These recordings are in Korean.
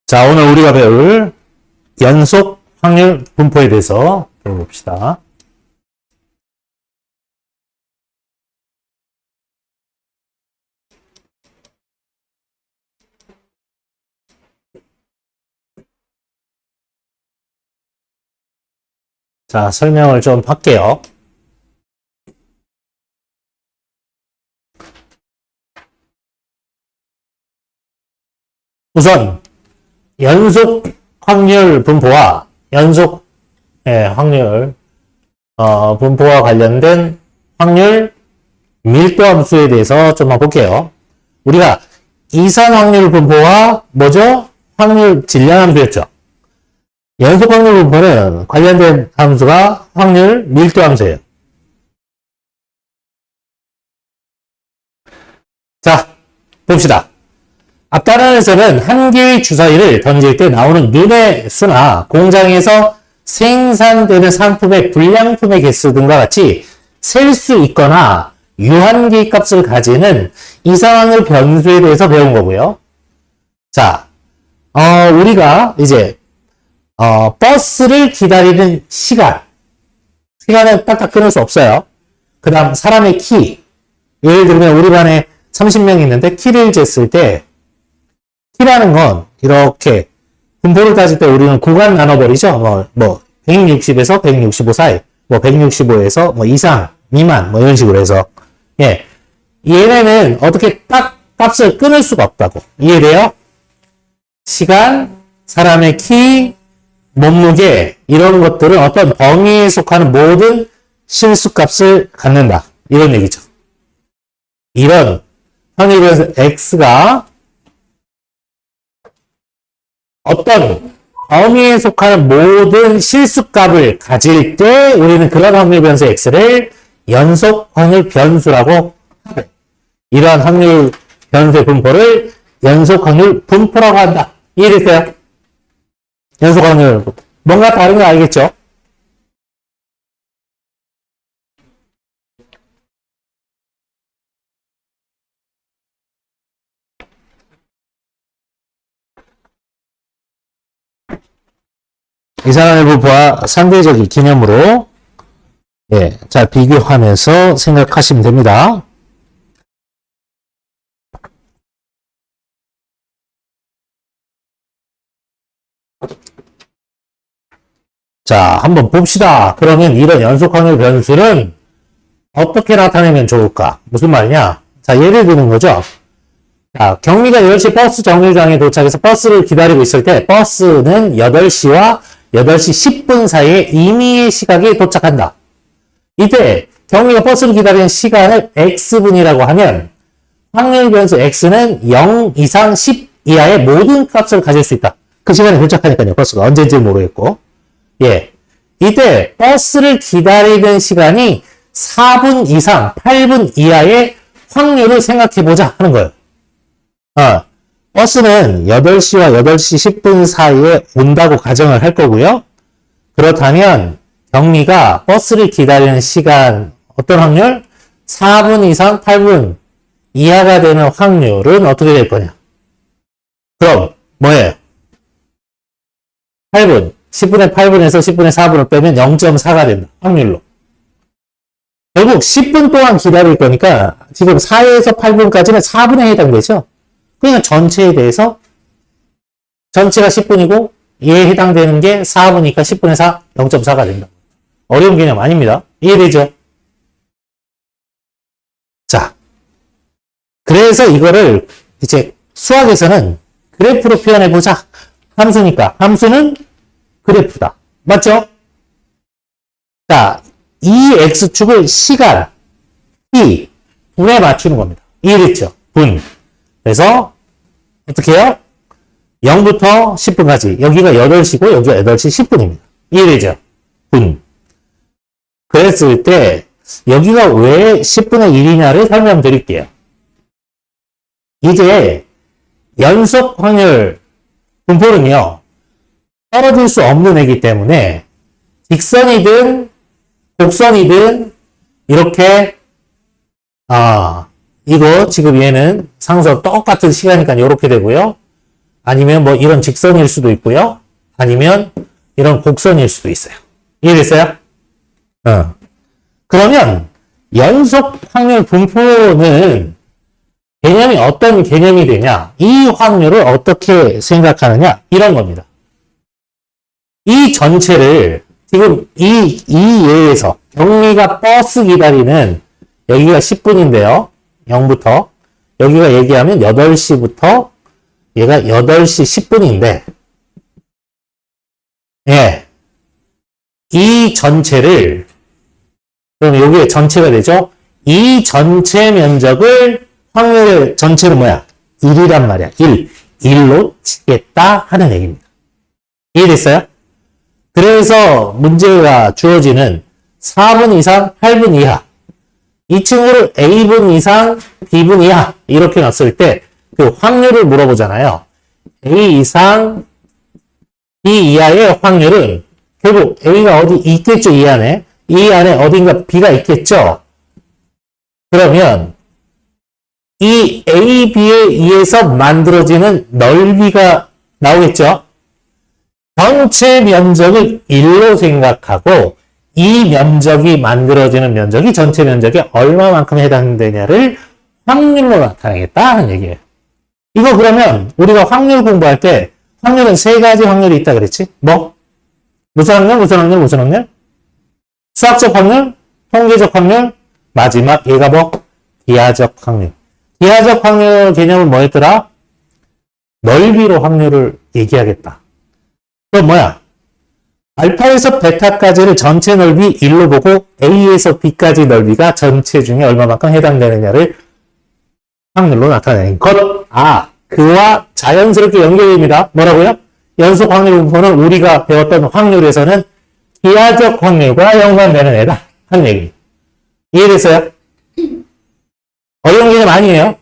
자, 오늘 우리가 배울 연속 확률 분포에 대해서 배워봅시다. 자, 설명을 좀 할게요. 우선 연속 확률 분포와 연속 확률 분포와 관련된 확률 밀도 함수에 대해서 좀 볼게요. 우리가 이산 확률 분포와 뭐죠? 확률 질량 함수였죠. 연속 확률 분포는 관련된 함수가 확률 밀도 함수예요. 자, 봅시다. 앞 단원에서는 한 개의 주사위를 던질 때 나오는 눈의 수나 공장에서 생산되는 상품의 불량품의 개수 등과 같이 셀 수 있거나 유한기 값을 가지는 이상확률 변수에 대해서 배운 거고요. 자, 우리가 이제 버스를 기다리는 시간은 딱딱 끊을 수 없어요. 그 다음 사람의 키, 예를 들면 우리 반에 30명이 있는데 키를 쟀을 때 키라는 건 이렇게 분포를 따질 때 우리는 구간 나눠버리죠. 160에서 165 사이, 165에서 이상, 미만, 이런 식으로 해서. 예. 얘네는 어떻게 딱 값을 끊을 수가 없다고. 이해돼요? 시간, 사람의 키, 몸무게, 이런 것들은 어떤 범위에 속하는 모든 실수값을 갖는다. 이런 얘기죠. 이런 확률에서 x가 어떤 범위에 속하는 모든 실수값을 가질 때 우리는 그런 확률 변수 x를 연속 확률 변수라고 하고, 이러한 확률 변수의 분포를 연속 확률 분포라고 한다. 이해됐어요? 연속 확률 분포. 뭔가 다른 거 알겠죠? 이산화의 분포와 상대적인 개념으로 잘 비교하면서 생각하시면 됩니다. 자, 한번 봅시다. 그러면 이런 연속 확률 변수는 어떻게 나타내면 좋을까? 무슨 말이냐? 자, 예를 드는 거죠. 자, 경미가 10시 버스 정류장에 도착해서 버스를 기다리고 있을 때 버스는 8시와 8시 10분 사이에 임의의 시각에 도착한다. 이때 경미가 버스를 기다리는 시간을 x분이라고 하면 확률 변수 x는 0 이상 10 이하의 모든 값을 가질 수 있다. 그 시간에 도착하니까요. 버스가 언제인지 모르겠고. 예. 이때 버스를 기다리는 시간이 4분 이상 8분 이하의 확률을 생각해보자 하는 거예요. 버스는 8시와 8시 10분 사이에 온다고 가정을 할 거고요. 그렇다면 경미가 버스를 기다리는 시간 어떤 확률? 4분 이상 8분 이하가 되는 확률은 어떻게 될 거냐? 그럼 뭐예요? 8분, 10분의 8분에서 10분의 4분을 빼면 0.4가 된다. 확률로. 결국 10분 동안 기다릴 거니까 지금 4에서 8분까지는 4분에 해당되죠. 그러니까 전체에 대해서 전체가 10분이고 얘에 해당되는 게 4분이니까 10분의 4, 0.4가 된다. 어려운 개념 아닙니다. 이해되죠? 자, 그래서 이거를 이제 수학에서는 그래프로 표현해보자. 함수니까. 함수는 그래프다. 맞죠? 자, 이 x축을 시간, t, 분에 맞추는 겁니다. 이해됐죠? 분. 그래서 어떻게 해요? 0부터 10분까지. 여기가 8시고 여기가 8시 10분입니다. 이해되죠? 분. 그랬을 때 여기가 왜 10분의 1이냐를 설명드릴게요. 이제 연속 확률 분포는요. 떨어질 수 없는 애기 때문에 직선이든 곡선이든 이렇게 이거 지금 얘는 상수 똑같은 시간이니까 이렇게 되고요. 아니면 뭐 이런 직선일 수도 있고요. 아니면 이런 곡선일 수도 있어요. 이해됐어요? 그러면 연속 확률 분포는 개념이 어떤 개념이 되냐? 이 확률을 어떻게 생각하느냐? 이런 겁니다. 이 전체를 지금 이 예에서 경미가 버스 기다리는 여기가 10분인데요. 0부터 여기가 얘기하면 8시부터 얘가 8시 10분인데 예. 이 전체를 그럼 여기에 전체가 되죠? 이 전체 면적을 확률의 전체는 뭐야? 1이란 말이야. 1로 치겠다 하는 얘기입니다. 이해됐어요? 그래서 문제가 주어지는 4분 이상, 8분 이하 이 친구를 A분 이상, B분 이하 이렇게 놨을 때 그 확률을 물어보잖아요. A 이상, B 이하의 확률은 결국 A가 어디 있겠죠, 이 안에. 이 안에 어딘가 B가 있겠죠. 그러면 이 A, B에 의해서 만들어지는 넓이가 나오겠죠. 전체 면적을 1로 생각하고 이 면적이 만들어지는 면적이 전체 면적에 얼마만큼 해당되냐를 확률로 나타내겠다는 얘기예요. 이거 그러면 우리가 확률 공부할 때 확률은 세 가지 확률이 있다 그랬지? 뭐? 무슨 확률, 무슨 확률, 무슨 확률? 수학적 확률, 통계적 확률, 마지막 얘가 뭐? 기하적 확률. 기하적 확률 개념은 뭐였더라? 넓이로 확률을 얘기하겠다. 그럼 뭐야? 알파에서 베타까지를 전체 넓이 1로 보고 A에서 B까지 넓이가 전체 중에 얼마만큼 해당되느냐를 확률로 나타내는 것. 그와 자연스럽게 연결됩니다. 뭐라고요? 연속 확률 분포는 우리가 배웠던 확률에서는 기하적 확률과 연관되는 애다 하는 얘기입니다. 이해됐어요? 어려운 개념 아니에요?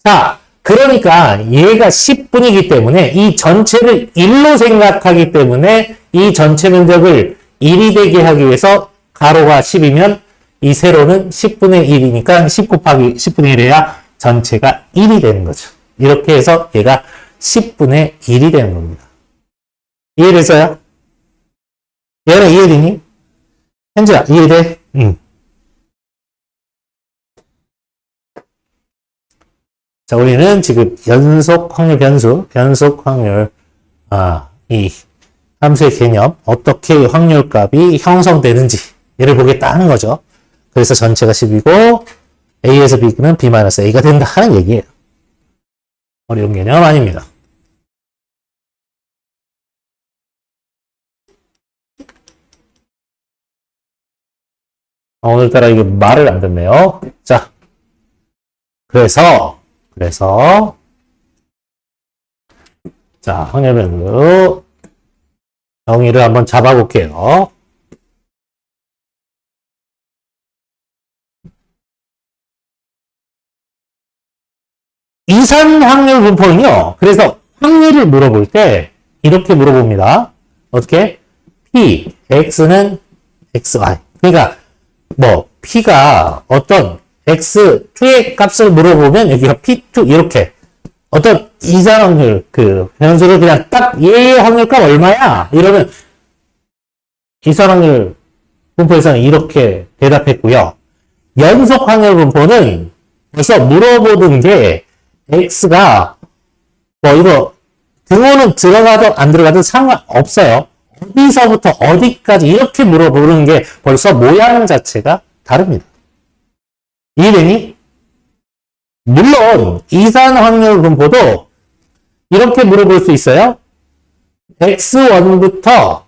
자, 그러니까 얘가 10분이기 때문에 이 전체를 1로 생각하기 때문에 이 전체 면적을 1이 되게 하기 위해서 가로가 10이면 이 세로는 10분의 1이니까 10 곱하기 10분의 1이야 전체가 1이 되는 거죠. 이렇게 해서 얘가 10분의 1이 되는 겁니다. 이해됐어요? 얘는 이해되니? 현주야, 이해돼? 응. 자, 우리는 지금 연속 확률 변수, 연속 확률, 이 함수의 개념, 어떻게 확률값이 형성되는지, 얘를 보겠다 하는 거죠. 그래서 전체가 10이고, A에서 B는 B-A가 된다 하는 얘기예요. 어려운 개념 아닙니다. 오늘따라 이게 말을 안 듣네요. 자, 그래서 자, 확률변수 정의를 한번 잡아볼게요. 이산 확률 분포는요. 그래서 확률을 물어볼 때 이렇게 물어봅니다. 어떻게? P, X는 XY. 그러니까 뭐 P가 어떤 X2의 값을 물어보면 여기가 P2 이렇게 어떤 이산 확률 그 변수를 그냥 딱 얘의 확률값 얼마야? 이러면 이산 확률 분포에서는 이렇게 대답했고요. 연속 확률 분포는 벌써 물어보는 게 X가 뭐 이거 등호는 들어가든 안 들어가든 상관없어요. 어디서부터 어디까지 이렇게 물어보는 게 벌써 모양 자체가 다릅니다. 이해되니? 물론 이산 확률 분포도 이렇게 물어볼 수 있어요. X1부터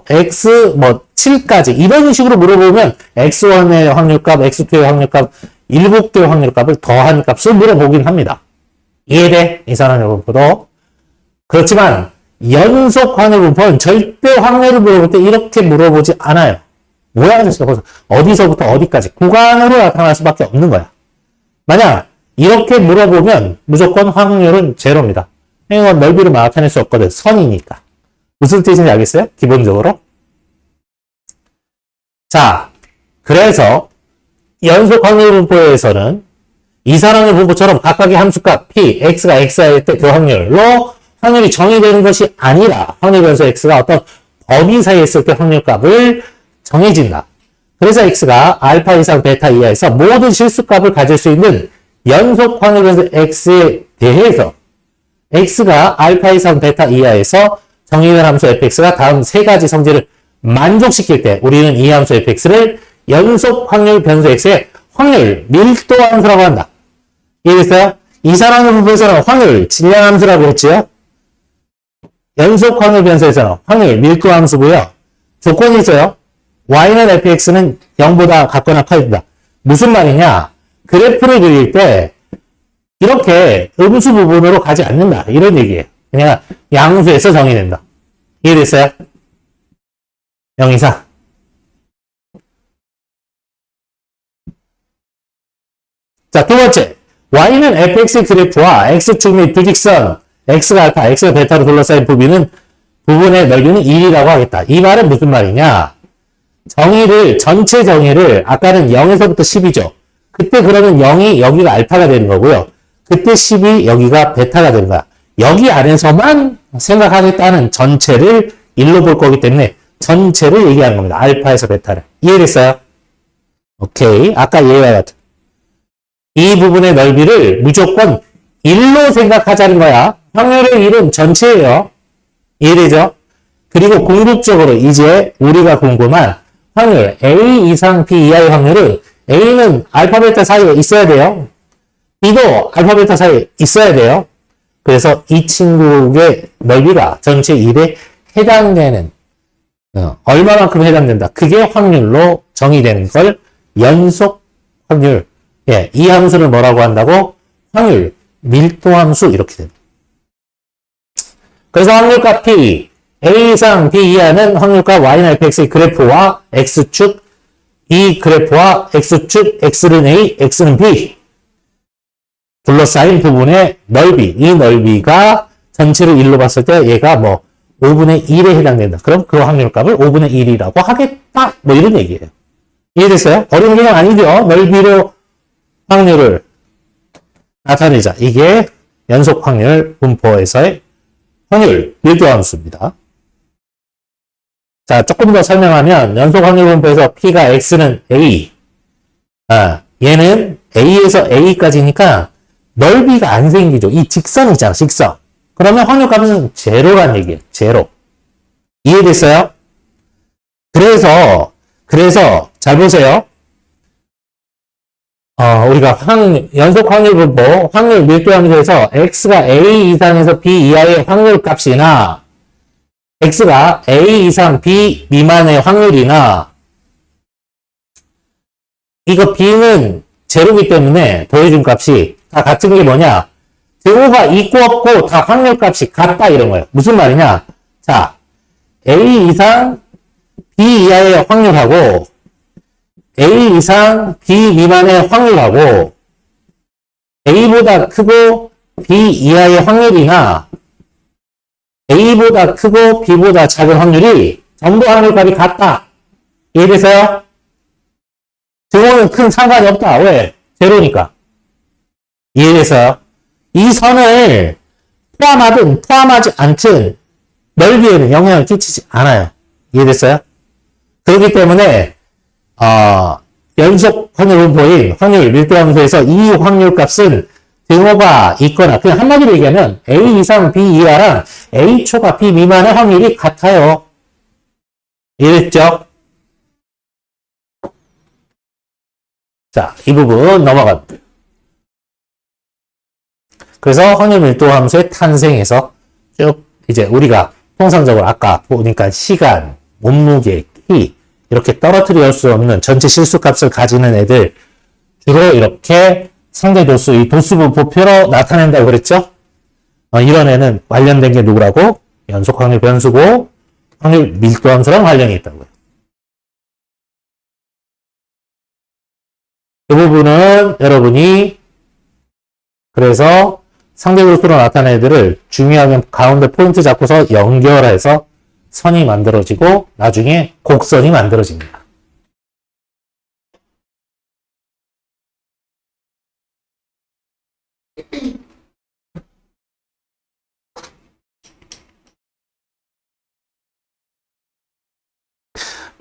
X 뭐 7까지 이런 식으로 물어보면 X1의 확률값, X2의 확률값 7개 확률값을 더한 값을 물어보긴 합니다. 이해돼? 이산 확률 분포도. 그렇지만 연속 확률 분포는 절대 확률을 물어볼 때 이렇게 물어보지 않아요. 모양 자체가 어디서부터 어디까지 구간으로 나타날 수밖에 없는 거야. 만약 이렇게 물어보면 무조건 확률은 제로입니다. 이건 넓이를 나타낼 수 없거든. 선이니까. 무슨 뜻인지 알겠어요? 기본적으로. 자, 그래서 연속 확률 분포에서는 이사랑의 분포처럼 각각의 함수값 p, x가 x일 때 그 확률로 확률이 정의되는 것이 아니라 확률 변수 x가 어떤 범위 사이에 있을 때 확률값을 정해진다. 그래서 x가 알파 이상 베타 이하에서 모든 실수값을 가질 수 있는 연속 확률 변수 x에 대해서 x가 알파 이상 베타 이하에서 정의된 함수 fx가 다음 세 가지 성질을 만족시킬 때 우리는 이 함수 fx를 연속 확률 변수 x의 확률 밀도 함수라고 한다. 이해됐어요? 이사랑의 부분에서는 확률 질량 함수라고 했지요? 연속 확률 변수에서는 확률 밀도 함수고요. 조건이 있어요. y는 fx는 0보다 같거나 커야 된다. 무슨 말이냐? 그래프를 그릴 때 이렇게 음수 부분으로 가지 않는다. 이런 얘기예요. 그냥 양수에서 정의된다. 이해됐어요? 0 이상. 자, 두 번째. y는 fx의 그래프와 x축 및 부직선, x가 알파, x가 베타로 둘러싸인 부분의 넓이는 1이라고 하겠다. 이 말은 무슨 말이냐? 전체 정의를, 아까는 0에서부터 10이죠. 그때 그러면 0이 여기가 알파가 되는 거고요. 그때 10이 여기가 베타가 되는 거야. 여기 안에서만 생각하겠다는 전체를 1로 볼 거기 때문에 전체를 얘기하는 겁니다. 알파에서 베타를. 이해됐어요? 오케이. 아까 얘와 같은. 이 부분의 넓이를 무조건 1로 생각하자는 거야. 확률의 1은 전체예요. 이해되죠? 그리고 궁극적으로 이제 우리가 궁금한 확률 A 이상 B 이하의 확률은 A는 알파 베타 사이에 있어야 돼요. B도 알파 베타 사이에 있어야 돼요. 그래서 이 친구의 넓이가 전체 1에 해당되는 얼마만큼 해당된다. 그게 확률로 정의되는 걸 연속 확률. 예, 이 함수를 뭐라고 한다고? 확률 밀도 함수 이렇게 됩니다. 그래서 확률값 P, A 이상 B 이하는 확률값 Y나 fx의 그래프와 X축, 이 그래프와 X축, X는 A, X는 B 둘러싸인 부분의 넓이, 이 넓이가 전체를 1로 봤을 때 얘가 뭐 5분의 1에 해당된다. 그럼 그 확률값을 5분의 1이라고 하겠다. 뭐 이런 얘기예요. 이해됐어요? 어려운 게 아니죠. 넓이로 확률을 나타내자. 이게 연속 확률 분포에서의 확률 밀도 함수입니다. 자, 조금 더 설명하면 연속 확률 분포에서 P가 X는 A. 얘는 A에서 A까지니까 넓이가 안 생기죠. 이 직선이잖아, 직선. 그러면 확률값은 제로란 얘기예요. 제로. 이해됐어요? 그래서 잘 보세요. 우리가 연속 확률 분포, 확률 밀도 함수에서 X가 A 이상에서 B 이하의 확률 값이나 X가 A 이상 B 미만의 확률이나 이거 B는 제로이기 때문에 더해준 값이 다 같은 게 뭐냐? 제로가 있고 없고 다 확률 값이 같다 이런 거예요. 무슨 말이냐? 자, A 이상 B 이하의 확률하고 A 이상 B 미만의 확률하고 A보다 크고 B 이하의 확률이나 A보다 크고 B보다 작은 확률이 전부 확률값이 같다. 이해됐어요? 등호는 큰 상관이 없다. 왜? 제로니까. 이해됐어요? 이 선을 포함하든 포함하지 않든 넓이에는 영향을 끼치지 않아요. 이해됐어요? 그렇기 때문에 연속 확률 분포인 확률 밀도 함수에서 이 확률 값은 등호가 있거나 그냥 한마디로 얘기하면 A 이상 B 이하랑 A 초과 B 미만의 확률이 같아요. 이해됐죠? 자, 이 부분 넘어갑니다. 그래서 확률 밀도 함수의 탄생에서 쭉 이제 우리가 통상적으로 아까 보니까 시간, 몸무게, 키 이렇게 떨어뜨릴 수 없는 전체 실수값을 가지는 애들 주로 이렇게 상대 도수, 이 도수분포표로 나타낸다고 그랬죠? 이런 애는 관련된 게 누구라고? 연속 확률 변수고 확률 밀도 함수랑 관련이 있다고요. 이 부분은 여러분이 그래서 상대 도수로 나타낸 애들을 중요하게 가운데 포인트 잡고서 연결해서 선이 만들어지고 나중에 곡선이 만들어집니다.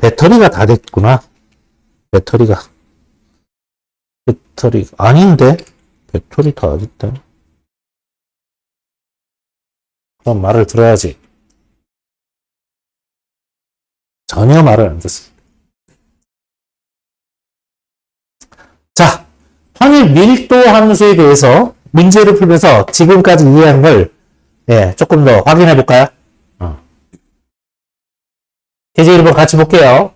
배터리가 다 됐구나. 배터리가 아닌데? 배터리 다 됐다. 그럼 말을 들어야지. 전혀 말을 안 듣습니다. 자, 확률 밀도 함수에 대해서 문제를 풀면서 지금까지 이해한 걸 조금 더 확인해 볼까요? 예제 1번 같이 볼게요.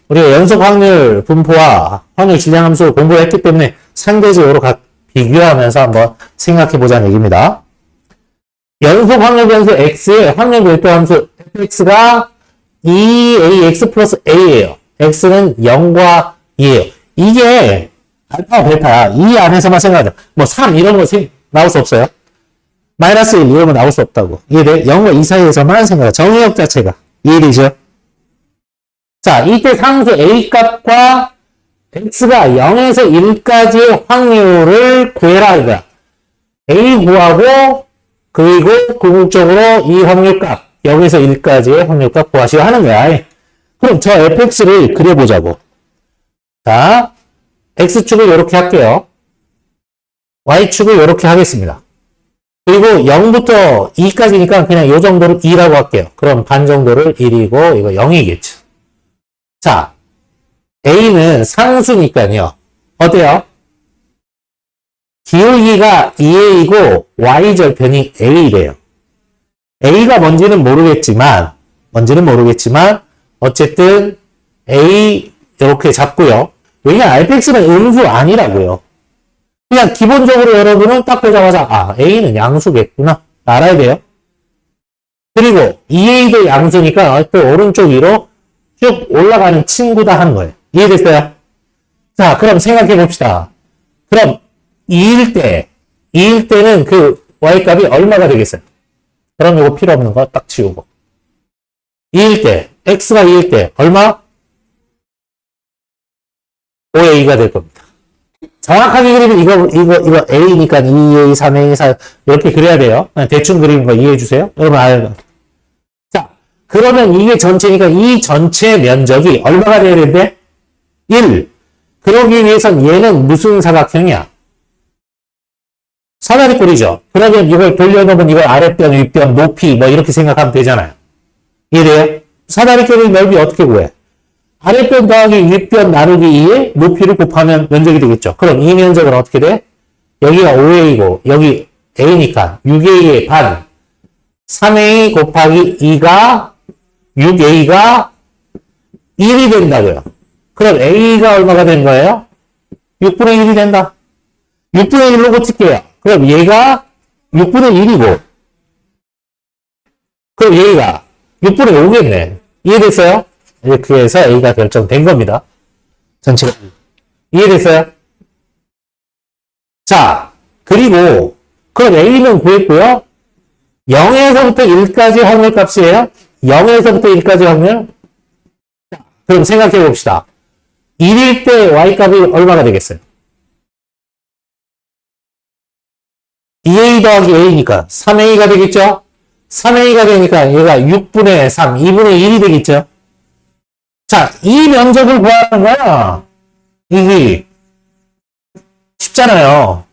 우리가 연속 확률 분포와 확률 질량 함수를 공부했기 때문에 상대적으로 비교하면서 한번 생각해 보자는 얘기입니다. 연속 확률 변수 x의 확률 밀도 함수 fx가 2ax 플러스 a예요. x는 0과 2예요. 이게 알파와 베타야. 이 안에서만 생각하자. 뭐 3 이런 거 나올 수 없어요. 마이너스 1 이런 거 나올 수 없다고. 이해돼? 0과 2 사이에서만 생각하자. 정의역 자체가. 이해되죠? 자, 이때 상수 a 값과 x가 0에서 1까지의 확률을 구해라 이거야. a 구하고 그리고 궁극적으로 이 확률값 0에서 1까지의 확률값 구하시오 하는 거야. 그럼 저 fx를 그려보자고. 자, x축을 이렇게 할게요. y축을 이렇게 하겠습니다. 그리고 0부터 2까지니까 그냥 이 정도를 2라고 할게요. 그럼 반 정도를 1이고 이거 0이겠죠. 자, a는 상수니까요. 어때요? 기울기가 2a이고 y절편이 a래요. a가 뭔지는 모르겠지만 어쨌든 a 이렇게 잡고요. 왜냐 fx는 음수 아니라고요. 그냥 기본적으로 여러분은 딱 보자마자 a는 양수겠구나 알아야 돼요. 그리고 2a도 양수니까 또 오른쪽 위로 쭉 올라가는 친구다 하는 거예요. 이해됐어요? 자, 그럼 생각해 봅시다. 그럼 2일 때는 그 y값이 얼마가 되겠어요? 그럼 이거 필요 없는 거 딱 지우고. 2일 때, x가 2일 때 얼마? 5a가 될 겁니다. 정확하게 그리면 이거 a니까 2a, 3a, 4 이렇게 그려야 돼요. 대충 그리는 거 이해해 주세요. 여러분 알아요. 자, 그러면 이게 전체니까 이 전체 면적이 얼마가 돼야 되는데? 1. 그러기 위해선 얘는 무슨 사각형이야? 사다리꼴이죠. 그러면 이걸 돌려놓으면 이걸 아랫변, 윗변, 높이 뭐 이렇게 생각하면 되잖아요. 이해돼요? 사다리꼴의 넓이 어떻게 구해? 아랫변 더하기 윗변 나누기 2에 높이를 곱하면 면적이 되겠죠. 그럼 이 면적은 어떻게 돼? 여기가 5a이고 여기 a니까 6a의 반 3a 곱하기 2가 6a가 1이 된다고요. 그럼 a가 얼마가 된 거예요? 6분의 1이 된다. 6분의 1로 고칠게요. 그럼 얘가 6분의 1이고 그럼 얘가 6분의 5겠네. 이해됐어요? 이렇게 해서 a가 결정된 겁니다. 전체가. 이해됐어요? 자, 그리고 그럼 a는 구했고요. 0에서부터 1까지 확률값이에요. 0에서부터 1까지 확률. 자, 그럼 생각해 봅시다. 1일 때 y값이 얼마가 되겠어요? 2a 더하기 a니까 3a가 되겠죠? 3a가 되니까 얘가 6분의 3, 2분의 1이 되겠죠? 자, 이 면적을 구하는 거야. 이게 쉽잖아요.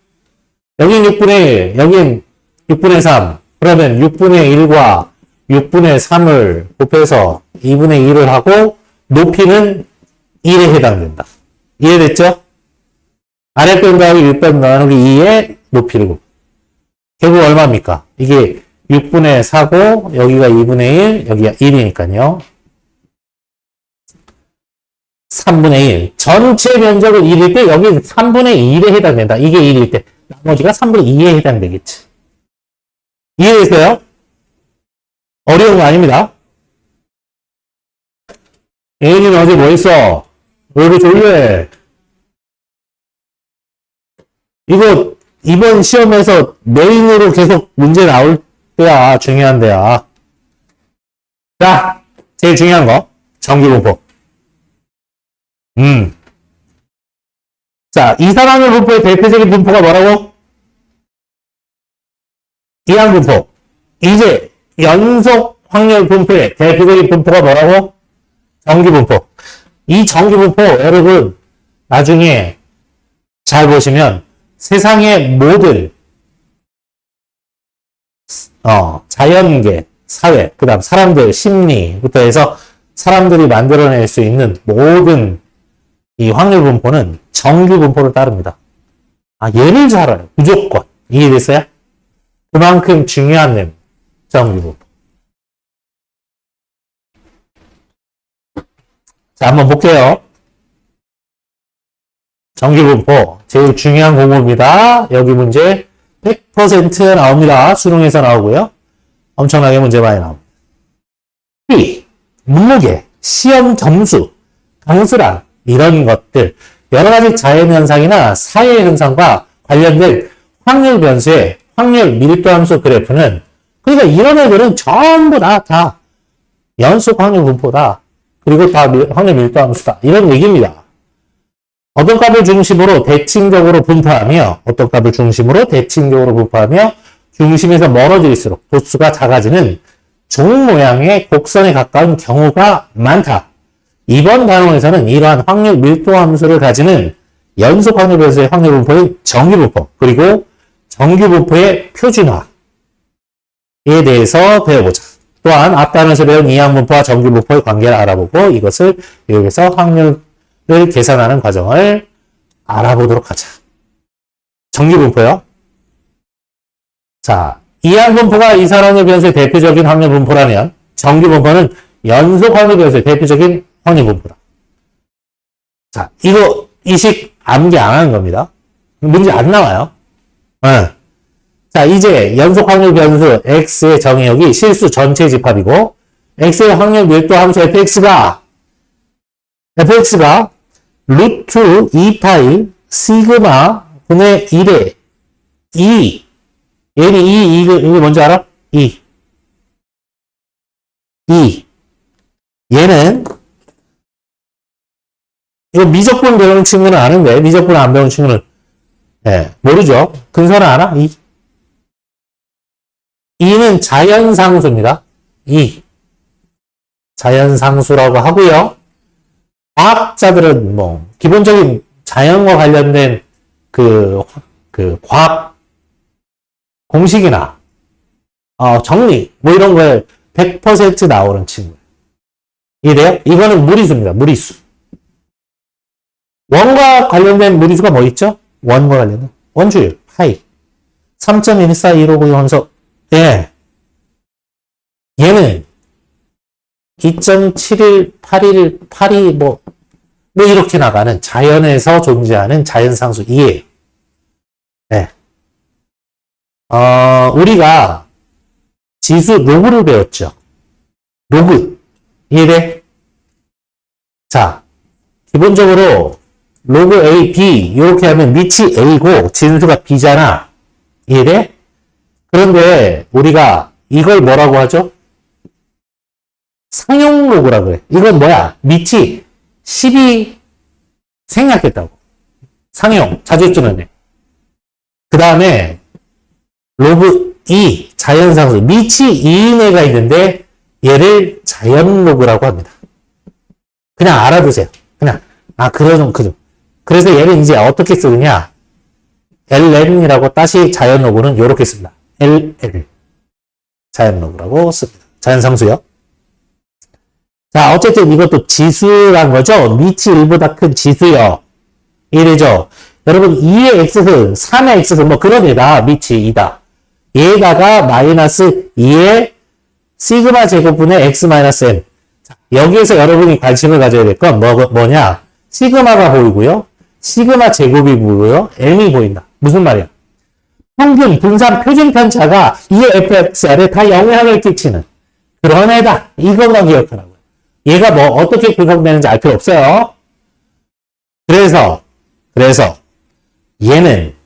여긴 6분의 1, 여긴 6분의 3. 그러면 6분의 1과 6분의 3을 곱해서 2분의 1을 하고 높이는 1에 해당된다. 이해됐죠? 아랫변 더하기 윗변 나누기 2에 높이를 곱. 결국 얼마입니까? 이게 6분의 4고 여기가 2분의 1, 여기가 1이니까요. 3분의 1. 전체 면적은 1일 때 여기 3분의 1에 해당된다. 이게 1일 때. 나머지가 3분의 2에 해당되겠지. 이해됐어요? 어려운 거 아닙니다. 애인이는 어제 뭐 했어? 왜 이렇게 졸려해? 이거 이번 시험에서 메인으로 계속 문제 나올 때야. 중요한 데야. 자, 제일 중요한 거. 정규분포. 자, 이산화탄소 분포의 대표적인 분포가 뭐라고? 이항분포. 이제 연속 확률 분포의 대표적인 분포가 뭐라고? 정규분포. 이 정규분포 여러분 나중에 잘 보시면 세상의 모든 자연계, 사회, 그 다음 사람들 심리부터 해서 사람들이 만들어낼 수 있는 모든 이 확률 분포는 정규 분포를 따릅니다. 얘를 잘 알아요. 무조건. 이해됐어요? 그만큼 중요한 셈. 정규 분포. 자, 한번 볼게요. 정규 분포. 제일 중요한 공부입니다. 여기 문제 100% 나옵니다. 수능에서 나오고요. 엄청나게 문제 많이 나옵니다. 문무게, 시험 점수, 강수량 이런 것들 여러 가지 자연현상이나 사회현상과 관련된 확률 변수의 확률 밀도함수 그래프는 그러니까 이런 애들은 전부 다 연속 확률 분포다. 그리고 다 확률 밀도함수다. 이런 얘기입니다. 어떤 값을 중심으로 대칭적으로 분포하며 어떤 값을 중심으로 대칭적으로 분포하며 중심에서 멀어질수록 도수가 작아지는 종 모양의 곡선에 가까운 경우가 많다. 이번 단원에서는 이러한 확률 밀도 함수를 가지는 연속 확률 변수의 확률 분포인 정규 분포 그리고 정규 분포의 표준화에 대해서 배워보자. 또한 앞 단원에서 배운 이항 분포와 정규 분포의 관계를 알아보고 이것을 이용해서 확률을 계산하는 과정을 알아보도록 하자. 정규 분포요. 자, 이항 분포가 이산확률 변수의 대표적인 확률 분포라면 정규 분포는 연속 확률 변수의 대표적인 확률 분포다. 자, 이거 이식 암기 안 하는 겁니다. 문제 안 나와요. 자, 이제 연속 확률 변수 x의 정의역이 실수 전체 집합이고 x의 확률 밀도 함수 fx가 루트 2파이 시그마 분의 1의 2 얘는 이게 뭔지 알아? 2 얘는 이거 미적분 배우는 친구는 아는데 미적분 안 배우는 친구는 모르죠. 근선은 알아? 2는 자연상수입니다. 2 자연상수라고 하고요. 과학자들은 뭐 기본적인 자연과 관련된 그 과학 공식이나 정리 뭐 이런 거에 100% 나오는 친구. 이래요? 이거는 무리수입니다. 무리수. 원과 관련된 무리수가 뭐 있죠? 원과 관련된 원주율 파이 3.14259 하면서 얘는 2.718182 뭐 이렇게 나가는 자연에서 존재하는 자연상수 2예요. 우리가 지수 로그를 배웠죠. 로그. 이해돼? 자, 기본적으로 로그 A, B 이렇게 하면 밑이 A고 진수가 B잖아. 이해돼? 그런데 우리가 이걸 뭐라고 하죠? 상용 로그라 그래. 이건 뭐야? 밑이 10이 생략했다고. 상용. 자주 쓰는 애. 그 다음에 로그 2 자연상수 밑이 2인 애가 있는데 얘를 자연로그라고 합니다. 그냥 알아두세요. 그냥 그러죠. 그래서 얘는 이제 어떻게 쓰느냐? ln이라고 다시 자연로그는 이렇게 씁니다. ll 자연로그라고 씁니다. 자연상수요. 자, 어쨌든 이것도 지수란 거죠. 밑이 1보다 큰 지수요. 이래죠. 여러분 2의 x승, 3의 x승 뭐 그런 애다. 밑이 2다. 얘다가 마이너스 2의 시그마 제곱분의 x 마이너스 m. 자, 여기에서 여러분이 관심을 가져야 될 건 뭐냐? 시그마가 보이고요. 시그마 제곱이 보이고요. m이 보인다. 무슨 말이야? 평균, 분산, 표준 편차가 2의 fxr에 다 영향을 끼치는 그런 애다. 이것만 기억하라고요. 얘가 뭐 어떻게 구성되는지 알 필요 없어요. 그래서 얘는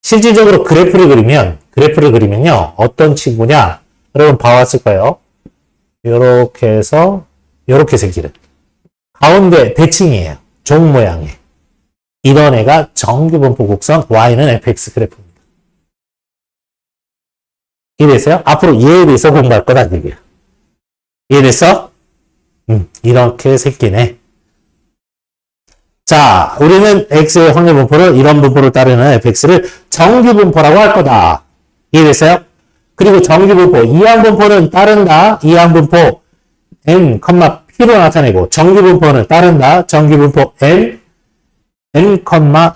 실질적으로 그래프를 그리면요. 어떤 친구냐? 여러분 봐왔을 거예요. 요렇게 해서 요렇게 생기는 가운데 대칭이에요. 종 모양의 이런 애가 정규분포 곡선 Y는 fx 그래프입니다. 이해됐어요? 앞으로 얘에 대해서 공부할 거다 얘기야. 이해됐어? 이렇게 새끼네. 자, 우리는 x의 확률 분포를 이런 분포를 따르는 fx를 정규 분포라고 할 거다. 이해됐어요? 그리고 정규 분포, 이항 분포는 따른다. 이항 분포 n, p로 나타내고 정규 분포는 따른다. 정규 분포 n,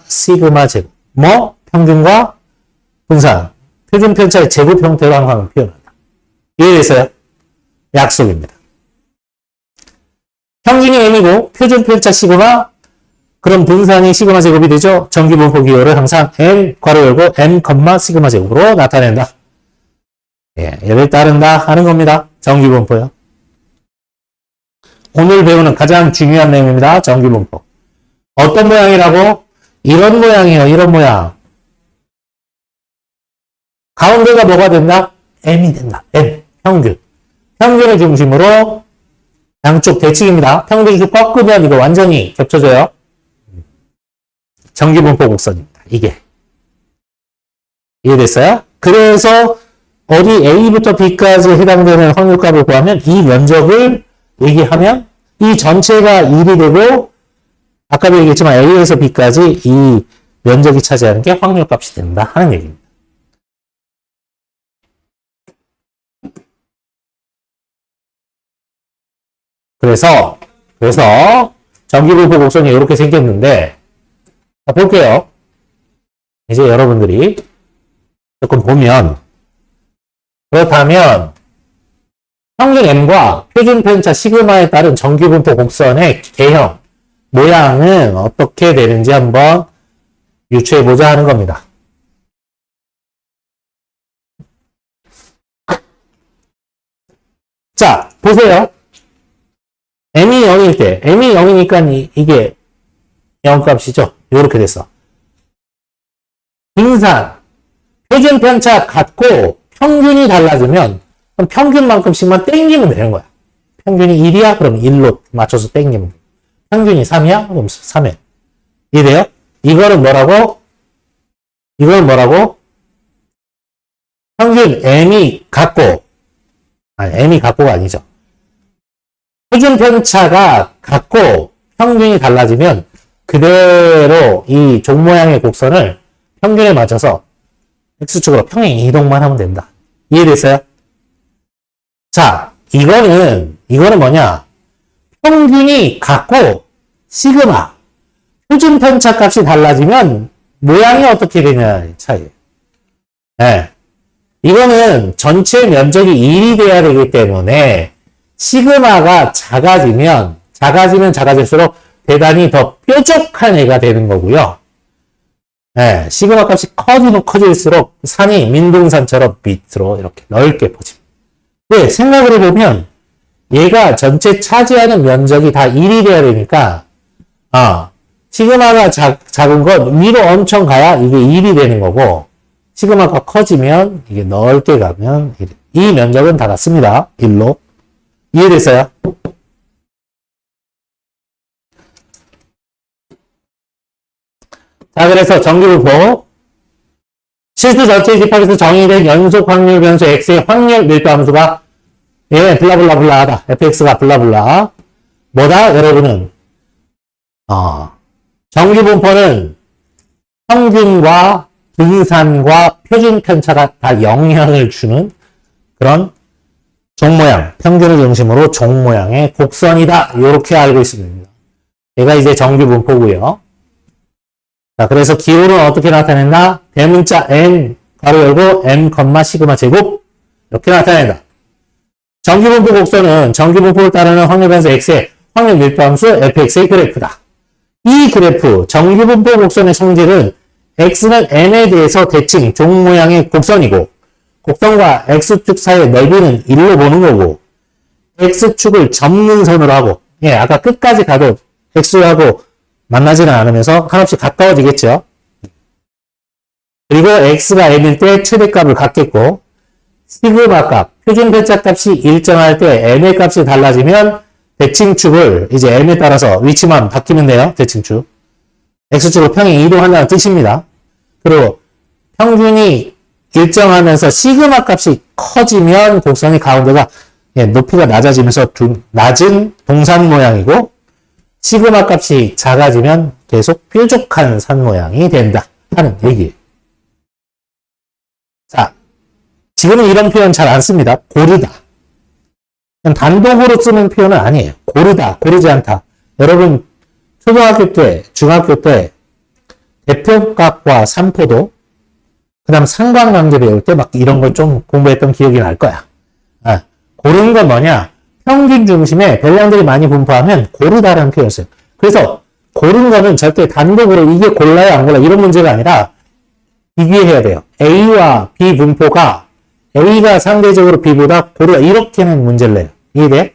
시그마 제곱. 뭐? 평균과 분산. 표준 편차의 제곱 형태로 항상 표현한다. 이해됐어요? 약속입니다. 평균이 n이고 표준 편차 시그마, 그럼 분산이 시그마 제곱이 되죠. 정규 분포 기호를 항상 n 괄호 열고 n, 시그마 제곱으로 나타낸다. 예, 얘를 따른다 하는 겁니다. 정규 분포요. 오늘 배우는 가장 중요한 내용입니다. 정규 분포. 어떤 모양이라고? 이런 모양이에요. 이런 모양. 가운데가 뭐가 된다? m이 된다. m. 평균. 평균을 중심으로 양쪽 대칭입니다. 평균을 꺾으면 이거 완전히 겹쳐져요. 정규 분포 곡선입니다. 이게. 이해됐어요? 그래서 어디 A부터 B까지 해당되는 확률값을 구하면 이 면적을 얘기하면 이 전체가 1이 되고 아까도 얘기했지만 A에서 B까지 이 면적이 차지하는 게 확률값이 된다 하는 얘기입니다. 그래서 정규분포 곡선이 이렇게 생겼는데 자, 볼게요. 이제 여러분들이 조금 보면 그렇다면 평균 m과 표준 편차 시그마에 따른 정규분포 곡선의 개형, 모양은 어떻게 되는지 한번 유추해보자 하는 겁니다. 자, 보세요. m이 0일 때, m이 0이니까 이게 0값이죠. 이렇게 됐어. 분산, 표준 편차 같고 평균이 달라지면 그럼 평균만큼씩만 땡기면 되는 거야. 평균이 1이야? 그럼 1로 맞춰서 땡기면 돼. 평균이 3이야? 그럼 3에. 이해돼요? 이거는 뭐라고? 평균 m이 같고, 아니 m이 같고가 아니죠. 표준 편차가 같고 평균이 달라지면 그대로 이 종 모양의 곡선을 평균에 맞춰서 x축으로 평행 이동만 하면 된다. 이해됐어요? 자, 이거는 뭐냐? 평균이 같고 시그마 표준 편차 값이 달라지면 모양이 어떻게 되냐의 차이. 네. 이거는 전체 면적이 1이 돼야 되기 때문에 시그마가 작아지면 작아질수록 대단히 더 뾰족한 애가 되는 거고요. 네, 시그마 값이 커질수록 산이 민둥산처럼 밑으로 이렇게 넓게 퍼집니다. 네, 생각을 해보면 얘가 전체 차지하는 면적이 다 1이 돼야 되니까 시그마가 작은 건 위로 엄청 가야 이게 1이 되는 거고 시그마가 커지면 이게 넓게 가면 1. 이 면적은 다 같습니다. 1로. 이해됐어요? 자, 그래서 정규분포 실수 전체 집합에서 정의된 연속 확률 변수 x의 확률 밀도 함수가 블라블라블라하다. fx가 블라블라. 뭐다? 여러분은 정규분포는 평균과 분산과 표준 편차가 다 영향을 주는 그런 종 모양, 평균을 중심으로 종 모양의 곡선이다. 이렇게 알고 있습니다. 얘가 이제 정규분포고요. 자, 그래서 기호는 어떻게 나타낸다? 대문자 n, 가로 열고 m, 시그마 제곱 이렇게 나타낸다. 정규분포 곡선은 정규분포를 따르는 확률 변수 x의 확률 밀도함수 fx의 그래프다. 이 그래프, 정규분포 곡선의 성질은 x는 n에 대해서 대칭, 종 모양의 곡선이고 곡선과 x축 사이의 넓이는 1로 보는 거고 x축을 접는선으로 하고 아까 끝까지 가도 x하고 만나지는 않으면서 한없이 가까워지겠죠. 그리고 x가 n일 때 최대값을 갖겠고 시그마 값, 표준 편차 값이 일정할 때 n의 값이 달라지면 대칭축을 이제 n에 따라서 위치만 바뀌면 돼요. 대칭축. x축으로 평행 이동한다는 뜻입니다. 그리고 평균이 일정하면서 시그마 값이 커지면 곡선의 가운데가 높이가 낮아지면서 낮은 동산 모양이고 시그마 값이 작아지면 계속 뾰족한 산 모양이 된다 하는 얘기예요. 자, 지금은 이런 표현 잘 안 씁니다. 고르다. 단독으로 쓰는 표현은 아니에요. 고르다, 고르지 않다. 여러분 초등학교 때, 중학교 때 대표각과 삼포도 그 다음 상관관계 배울 때 막 이런 걸 좀 공부했던 기억이 날 거야. 고르는 건 뭐냐? 평균 중심에 별량들이 많이 분포하면 고르다라는 표현을 써요. 그래서 고르는 거는 절대 단독으로 이게 골라요, 안 골라요 이런 문제가 아니라 비교해야 돼요. A와 B 분포가 A가 상대적으로 B보다 고르다 이렇게는 문제를 내요. 이해돼?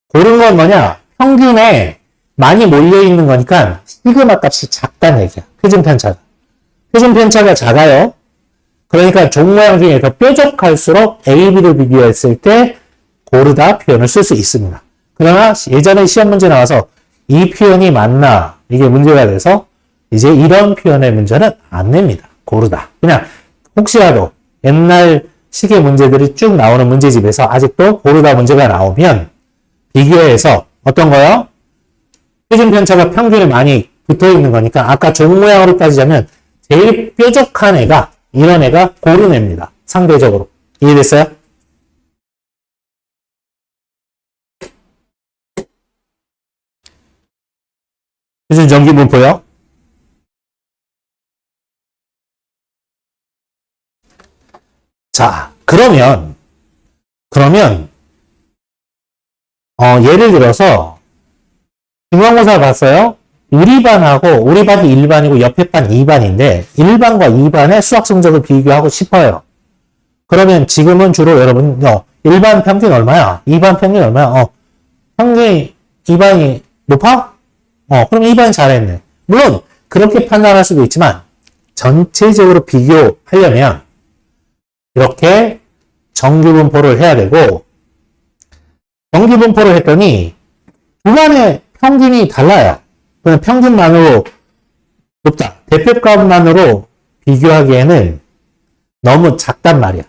고르는 건 뭐냐? 평균에 많이 몰려있는 거니까 시그마 값이 작다는 얘기야. 표준 편차가. 표준 편차가 작아요. 그러니까 종 모양 중에 더 뾰족할수록 A, B를 비교했을 때 고르다 표현을 쓸 수 있습니다. 그러나 예전에 시험 문제 나와서 이 표현이 맞나 이게 문제가 돼서 이제 이런 표현의 문제는 안 냅니다. 고르다. 그냥 혹시라도 옛날 시계 문제들이 쭉 나오는 문제집에서 아직도 고르다 문제가 나오면 비교해서 어떤 거요? 표준 편차가 평균에 많이 붙어 있는 거니까 아까 종 모양으로 따지자면 제일 뾰족한 애가 이런 애가 고른 애입니다. 상대적으로. 이해됐어요? 표준 정기 분포요. 자, 그러면 예를 들어서 중간고사 봤어요? 우리 반이 1반이고 옆에 반 2반인데 1반과 2반의 수학 성적을 비교하고 싶어요. 그러면 지금은 주로 여러분 1반 평균 얼마야? 2반 평균 얼마야? 평균이 2반이 높아? 그럼 2반이 잘했네. 물론 그렇게 판단할 수도 있지만 전체적으로 비교하려면 이렇게 정규분포를 해야 되고 정규분포를 했더니 두 반의 평균이 달라요. 그냥 평균만으로 높다. 대표값만으로 비교하기에는 너무 작단 말이야.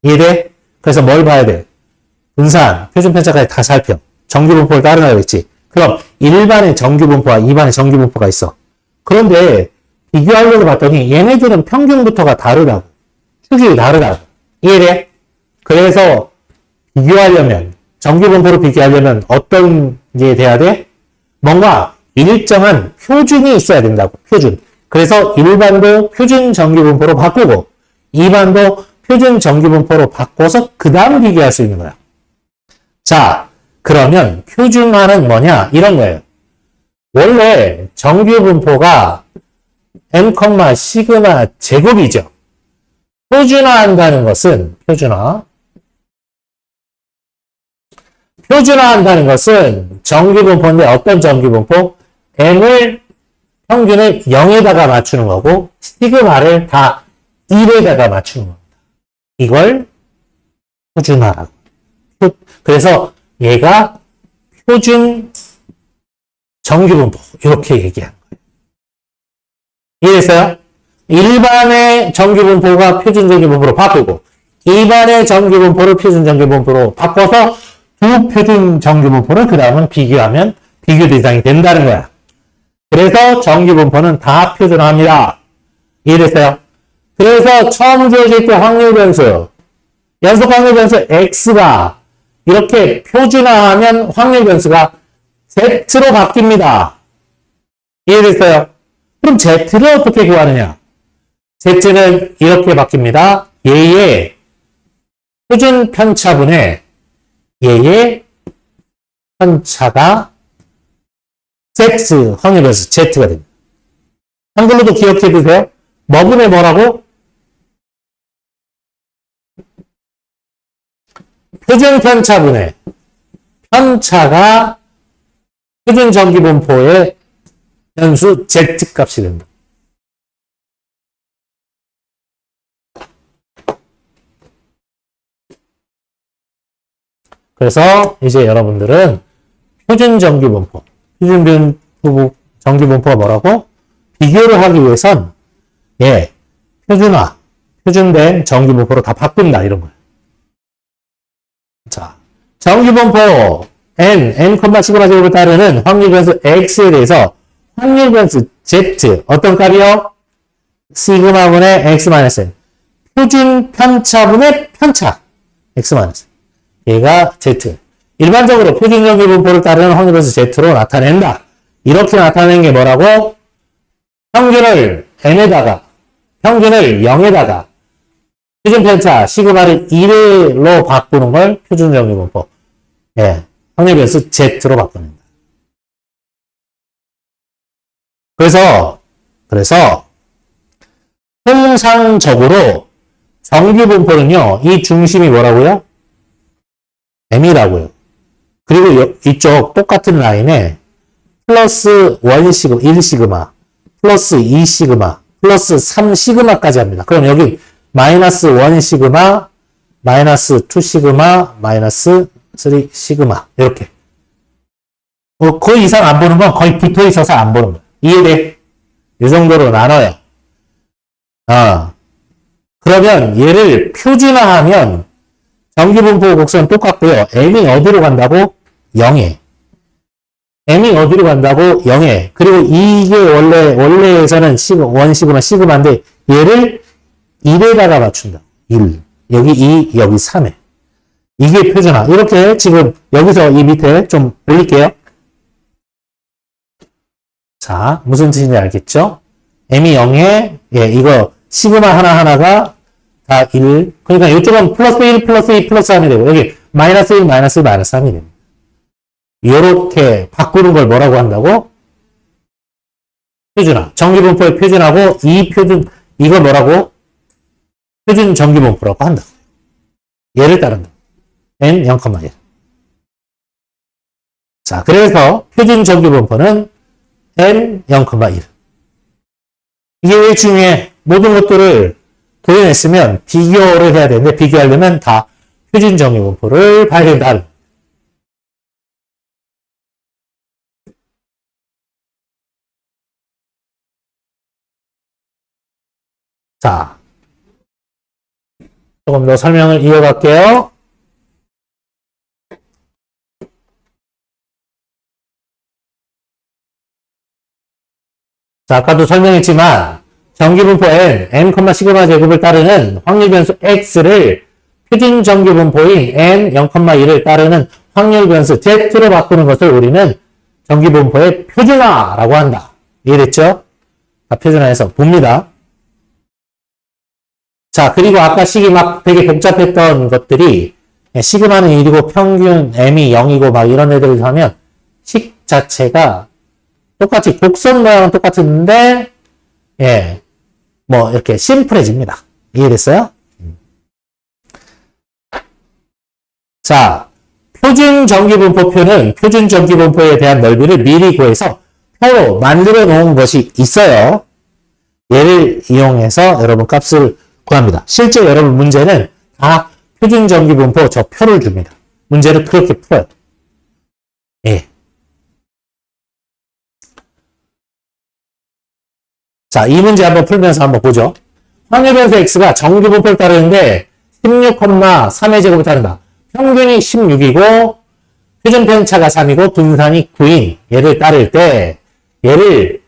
이해돼? 그래서 뭘 봐야 돼? 분산, 표준편차까지 다 살펴. 정규분포를 따르나 그랬지. 그럼 1반의 정규분포와 2반의 정규분포가 있어. 그런데 비교하려고 봤더니 얘네들은 평균부터가 다르다고. 축이 다르다고. 이해돼? 그래서 비교하려면 정규분포로 비교하려면 어떤 게 돼야 돼? 뭔가 일정한 표준이 있어야 된다고. 표준. 그래서 1반도 표준 정규분포로 바꾸고 2반도 표준 정규분포로 바꿔서 그 다음 비교할 수 있는 거야. 자, 그러면 표준화는 뭐냐? 이런 거예요. 원래 정규분포가 m, 시그마 제곱이죠. 표준화한다는 것은 표준화한다는 것은 정규분포인데 어떤 정규분포? m을 평균을 0에다가 맞추는 거고 시그마를 다 1에다가 맞추는 겁니다. 이걸 표준화라고. 그래서 얘가 표준 정규분포 이렇게 얘기하는 거예요. 이해됐어요? 1반의 정규분포가 표준 정규분포로 바꾸고 2반의 정규분포를 표준 정규분포로 바꿔서 두 표준 정규분포를 그 다음은 비교하면 비교 대상이 된다는 거야. 그래서 정규분포는 다 표준화합니다. 이해됐어요? 그래서 처음 주어질 때 확률 변수, 연속 확률 변수 x가 이렇게 표준화하면 확률 변수가 z로 바뀝니다. 이해됐어요? 그럼 z를 어떻게 구하느냐? z는 이렇게 바뀝니다. 얘의 표준 편차분의 얘의 편차가 z 확률 변수 z가 됩니다. 한글로도 기억해 두세요. 뭐분의 뭐라고? 표준 편차분의 편차가 표준 정기분포의 변수 z 값이 됩니다. 그래서 이제 여러분들은 표준 정기분포, 표준 정기분포가 뭐라고? 비교를 하기 위해선 표준화, 표준된 정규분포로 다 바꾼다 이런 거예요. 자, 정규분포 n, 시그마 제곱을 따르는 확률 변수 x에 대해서 확률 변수 z 어떤 값이요? 시그마분의 x-n 표준 편차분의 편차 x-n 얘가 z. 일반적으로 표준 정규분포를 따르는 확률 변수 z로 나타낸다. 이렇게 나타내는 게 뭐라고? 평균을 n에다가 평균을 0에다가 표준 편차 시그마를 1로 바꾸는 걸 표준 정규분포. 예. 확률 변수 z로 바꾼다. 그래서 통상적으로 정규분포는요, 이 중심이 뭐라고요? m이라고요. 그리고 이쪽 똑같은 라인에 플러스 1시그마, 1시그마, 플러스 2시그마, 플러스 3시그마까지 합니다. 그럼 여기 마이너스 1시그마, 마이너스 2시그마, 마이너스 3시그마 이렇게. 그 이상 안 보는 건 거의 붙어 있어서 안 보는 거예요. 이해돼? 이 정도로 나눠요. 그러면 얘를 표준화하면 정규분포 곡선 똑같고요. m이 어디로 간다고? 0에. m이 어디로 간다고? 0에. 그리고 이게 원래에서는 1시그마, 시그마인데 얘를 1에다가 맞춘다. 1. 여기 2, 여기 3에. 이게 표준화. 이렇게 지금 여기서 이 밑에 좀 올릴게요. 자, 무슨 뜻인지 알겠죠? m이 0에, 예, 이거 시그마 하나하나가 다 1. 그러니까 이쪽은 플러스 1, 플러스 2, 플러스 3이 되고, 여기 마이너스 1, 마이너스 1, 마이너스 3이 됩니다. 이렇게 바꾸는 걸 뭐라고 한다고? 표준화. 정규분포의 표준하고 이 표준, 이걸 뭐라고? 표준 정규분포라고 한다. 얘를 따른다. n 0,1. 자, 그래서 표준 정규분포는 n 0,1. 이게 왜 중요해? 모든 것들을 도려냈으면 비교를 해야 되는데 비교하려면 다 표준 정규분포를 봐야 된다. 자, 조금 더 설명을 이어갈게요. 자, 아까도 설명했지만 정규분포 n, 시그마 제곱을 따르는 확률 변수 x를 표준 정규분포인 n 0,1을 따르는 확률 변수 z로 바꾸는 것을 우리는 정규분포의 표준화라고 한다. 이해됐죠? 표준화해서 봅니다. 자, 그리고 아까 식이 막 되게 복잡했던 것들이 시그마는 1이고 평균 m이 0이고 막 이런 애들을 하면 식 자체가 똑같이 곡선 모양은 똑같은데 예, 뭐 이렇게 심플해집니다. 이해됐어요? 자, 표준 정규분포표는 표준 정규분포에 대한 넓이를 미리 구해서 표로 만들어 놓은 것이 있어요. 얘를 이용해서 여러분 값을 구합니다. 실제 여러분 문제는 다 표준 정규분포 저 표를 줍니다. 문제를 그렇게 풀어요. 예. 자, 이 문제 한번 풀면서 한번 보죠. 확률 변수 x가 정규분포를 따르는데 16,3의 제곱을 따른다. 평균이 16이고 표준 편차가 3이고 분산이 9인 얘를 따를 때 얘를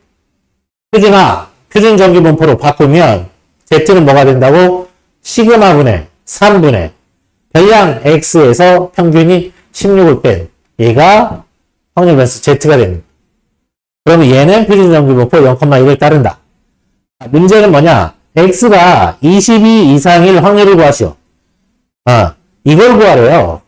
표준화, 표준 정규분포로 바꾸면 z는 뭐가 된다고? 시그마분의 3분의 별량 x에서 평균이 16을 뺀 얘가 확률 변수 z가 됩니다. 그러면 얘는 표준 정규분포 0,1을 따른다. 문제는 뭐냐? x가 22 이상일 확률을 구하시오. 이걸 구하래요.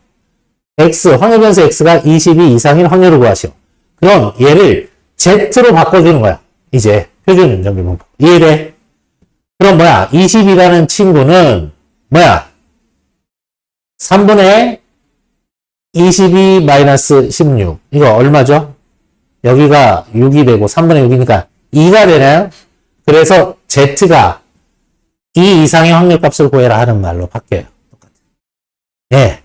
확률 변수 x가 22 이상일 확률을 구하시오. 그럼 얘를 z로 바꿔주는 거야. 이제 표준 정규분포. 이해돼? 그럼 뭐야? 20이라는 친구는 뭐야? 3분의 22 마이너스 16. 이거 얼마죠? 여기가 6이 되고 3분의 6이니까 2가 되나요? 그래서 z가 2 이상의 확률값을 구해라 하는 말로 바뀌어요. 똑같아요. 예.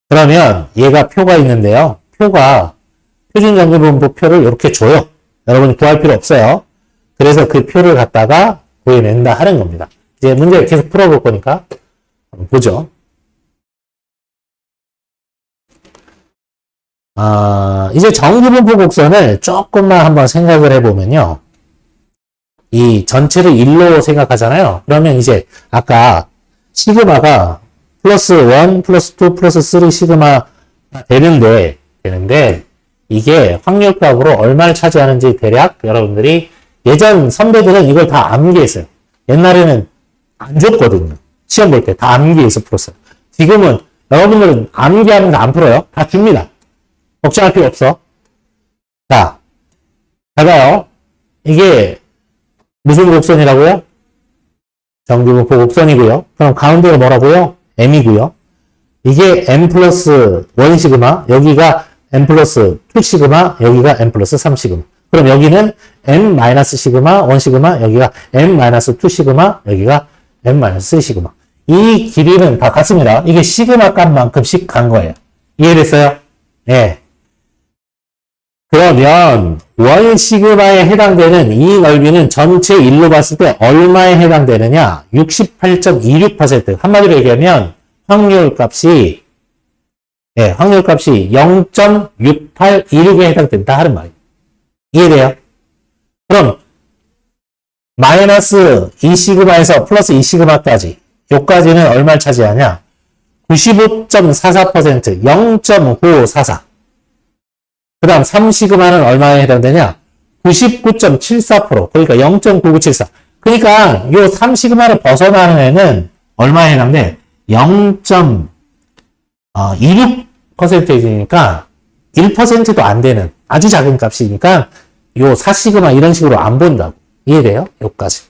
그러면 얘가 표가 있는데요. 표가 표준 정규분포 표를 이렇게 줘요. 여러분이 구할 필요 없어요. 그래서 그 표를 갖다가 구해낸다 하는 겁니다. 이제 문제 계속 풀어볼 거니까 한번 보죠. 이제 정규분포 곡선을 조금만 한번 생각을 해보면요. 이 전체를 1로 생각하잖아요. 그러면 이제 아까 시그마가 플러스 1, 플러스 2, 플러스 3 시그마 되는데 이게 확률값으로 얼마를 차지하는지 대략 여러분들이 예전 선배들은 이걸 다 암기했어요. 옛날에는 안 줬거든요. 시험 볼 때 다 암기해서 풀었어요. 지금은 여러분들은 암기하면서 안 풀어요. 다 줍니다. 걱정할 필요 없어. 자, 봐봐요. 이게 무슨 곡선이라고요? 정규분포 곡선이고요. 그럼 가운데가 뭐라고요? m이고요. 이게 m 플러스 1 시그마, 여기가 m 플러스 2 시그마, 여기가 m 플러스 3 시그마. 그럼 여기는 m 마이너스 시그마, 1 시그마, 여기가 m 마이너스 2 시그마, 여기가 m 마이너스 3 시그마. 이 길이는 다 같습니다. 이게 시그마 값만큼씩 간 거예요. 이해됐어요? 네. 그러면 1 시그마에 해당되는 이 넓이는 전체 1로 봤을 때 얼마에 해당되느냐? 68.26%. 한마디로 얘기하면 확률값이 0.6826에 해당된다 하는 말이에요. 이해돼요? 그럼 마이너스 2시그마에서 플러스 2시그마까지 요까지는 얼마를 차지하냐? 95.44%, 0.9544. 그 다음 3시그마는 얼마에 해당되냐? 99.74%, 그러니까 0.9974. 그러니까 요 3시그마를 벗어나는 애는 얼마에 해당돼? 0.26%니까 1%도 안 되는 아주 작은 값이니까 요 4시그마 이런 식으로 안 본다고. 이해돼요? 요까지.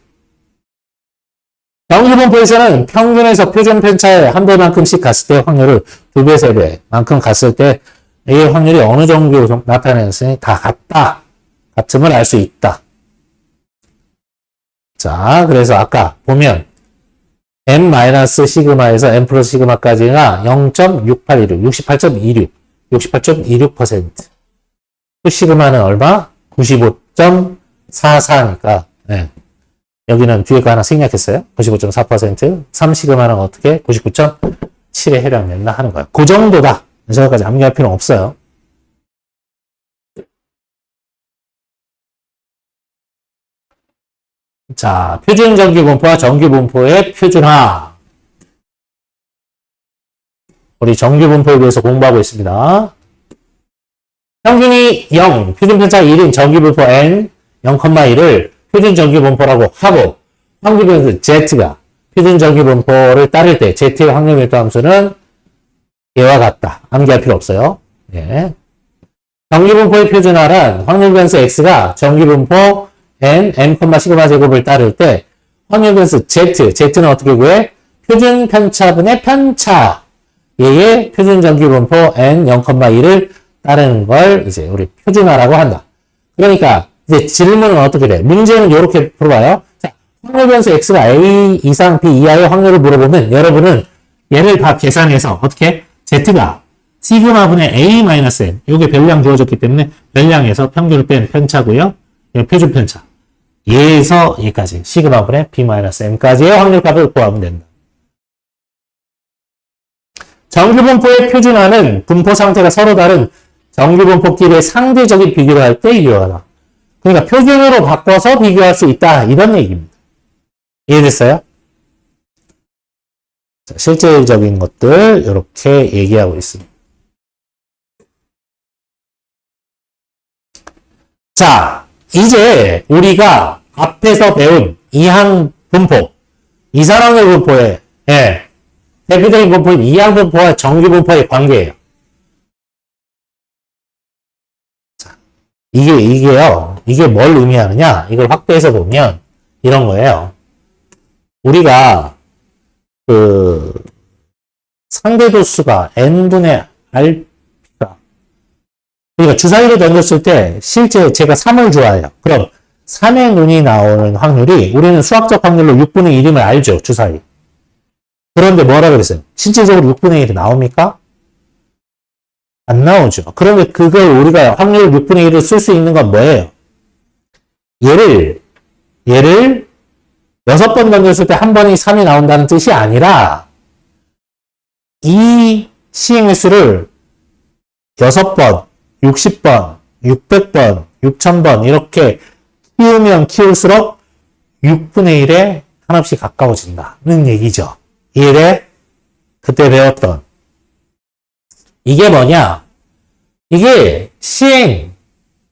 정규분포에서는 평균에서 표준 편차에 한 배만큼씩 갔을 때 확률을 2배, 3배만큼 갔을 때 이 확률이 어느 정도 나타내는지 다 같다. 같음을 알 수 있다. 자, 그래서 아까 보면 m-시그마에서 m 플러스 시그마까지가 0.6826, 68.26, 68.26%. 시그마는 얼마? 95.44니까, 네. 여기는 뒤에 거 하나 생략했어요. 95.4%. 3시그마는 어떻게? 99.7에 해당된다 하는 거예요. 그 정도다. 저까지 암기할 필요는 없어요. 자, 표준 정규분포와 정규분포의 표준화. 우리 정규분포에 대해서 공부하고 있습니다. 평균이 0, 표준편차가 1인 정규분포 n, 0,1을 표준 정규분포라고 하고, 평균변수 z가 표준 정규분포를 따를 때 z의 확률 밀도 함수는 얘와 같다. 암기할 필요 없어요. 예. 정규분포의 표준화란 확률변수 x가 정규분포 n, m, 시그마 제곱을 따를 때 확률변수 z는 어떻게 구해? 표준 편차분의 편차. 얘의 표준 정규분포 n, 0,1을 따르는 걸 이제 우리 표준화라고 한다. 그러니까 이제 질문은 어떻게 돼? 문제는 이렇게 풀어봐요. 자, 확률변수 x가 a 이상 b 이하의 확률을 물어보면 여러분은 얘를 다 계산해서 어떻게? z가 시그마분의 a-n. 요게 별량 주어졌기 때문에 별량에서 평균을 뺀 편차고요. 표준 편차. 얘에서 얘까지 시그마분의 b-n까지의 확률값을 구하면 된다. 정규분포의 표준화는 분포 상태가 서로 다른 정규분포끼리의 상대적인 비교를 할 때 유효하다. 그러니까 표준으로 바꿔서 비교할 수 있다. 이런 얘기입니다. 이해됐어요? 자, 실질적인 것들 이렇게 얘기하고 있습니다. 자, 이제 우리가 앞에서 배운 이항분포, 이산확률 분포의 대표적인 분포인 이항분포와 정규분포의 관계예요. 자, 이게 뭘 의미하느냐? 이걸 확대해서 보면 이런 거예요. 우리가 상대도수가 n분의 rp가 그러니까 주사위를 던졌을 때 실제 제가 3을 좋아해요. 그럼 3의 눈이 나오는 확률이 우리는 수학적 확률로 6분의 1임을 알죠. 주사위. 그런데 뭐라 그랬어요? 실질적으로 6분의 1이 나옵니까? 안 나오죠. 그런데 그걸 우리가 확률 6분의 1을 쓸 수 있는 건 뭐예요? 얘를 6번 던졌을 때 한 번이 3이 나온다는 뜻이 아니라 이 시행의 수를 6번, 60번, 600번, 6000번 이렇게 키우면 키울수록 6분의 1에 한없이 가까워진다는 얘기죠. 이해? 그때 배웠던 이게 뭐냐? 이게 시행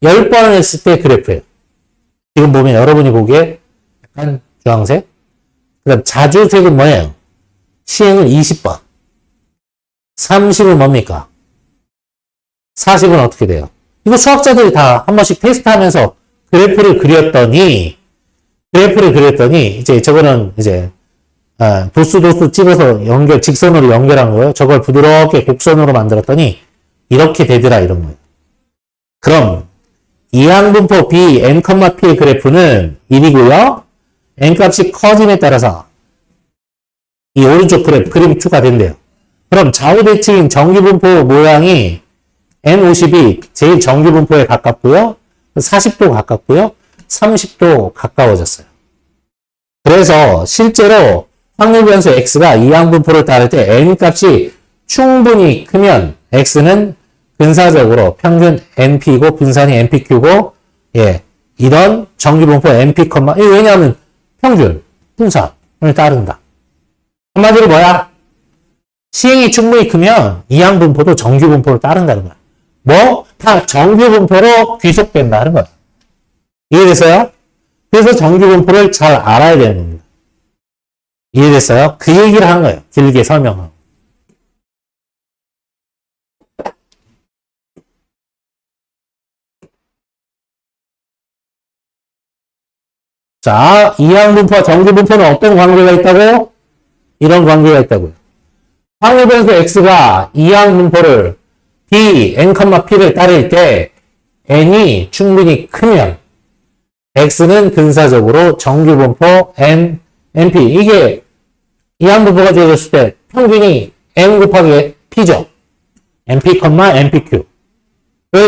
10번을 했을 때 그래프예요. 지금 보면 여러분이 보기에 약간 주황색. 그다음 자주색은 뭐예요? 시행을 20번. 30은 뭡니까? 40은 어떻게 돼요? 이거 수학자들이 다 한 번씩 테스트하면서 그래프를 그렸더니 이제 저거는 이제 도수 찍어서 직선으로 연결한 거예요. 저걸 부드럽게 곡선으로 만들었더니 이렇게 되더라 이런 거예요. 그럼 이항분포 B, n, P의 그래프는 1이고요. n 값이 커짐에 따라서 이 오른쪽 그림 2가 된대요. 그럼 좌우대칭인 정규분포 모양이 n50이 제일 정규분포에 가깝고요. 40도 가깝고요. 30도 가까워졌어요. 그래서 실제로 확률 변수 x가 이항분포를 따를 때 n 값이 충분히 크면 x는 근사적으로 평균 np고 분산이 npq고 이런 정규분포 np, 왜냐하면 평균, 분산을 따른다. 한마디로 뭐야? 시행이 충분히 크면 이항분포도 정규분포를 따른다는 거야. 다 정규분포로 귀속된다는 거야. 이해됐어요? 그래서 정규분포를 잘 알아야 되는 겁니다. 이해됐어요? 그 얘기를 하는 거예요. 길게 설명하고. 자, 이항분포와 정규분포는 어떤 관계가 있다고? 이런 관계가 있다고요. 확률 변수 x가 이항분포를 b, n, p를 따를 때 n이 충분히 크면 x는 근사적으로 정규분포 n, np 이게 이항분포가 되어졌을 때 평균이 n 곱하기 p죠. np, npq를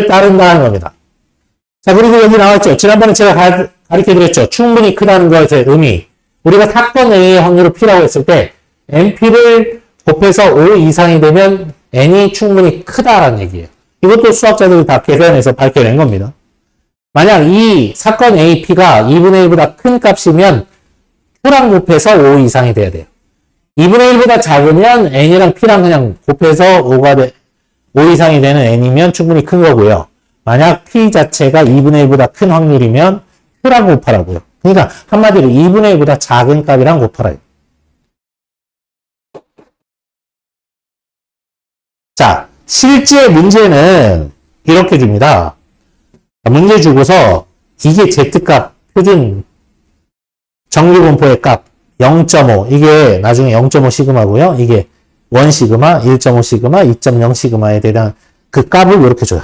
따른다는 겁니다. 자, 그리고 여기 나왔죠. 지난번에 제가 가르쳐드렸죠. 충분히 크다는 것의 의미. 우리가 사건 A의 확률을 P라고 했을 때 NP를 곱해서 5 이상이 되면 N이 충분히 크다라는 얘기예요. 이것도 수학자들이 다 계산해서 밝혀낸 겁니다. 만약 이 사건 A, P가 2분의 1보다 큰 값이면 Q랑 곱해서 5 이상이 돼야 돼요. 2분의 1보다 작으면 N이랑 P랑 그냥 곱해서 5 이상이 되는 N이면 충분히 큰 거고요. 만약 P 자체가 2분의 1보다 큰 확률이면 Q랑 곱하라고요. 그러니까 한마디로 2분의 1보다 작은 값이랑 곱하라요. 자, 실제 문제는 이렇게 줍니다. 문제 주고서 이게 Z값, 표준 정규분포의 값 0.5, 이게 나중에 0.5 시그마고요. 이게 1 시그마, 1.5 시그마, 2.0 시그마에 대한 그 값을 이렇게 줘요.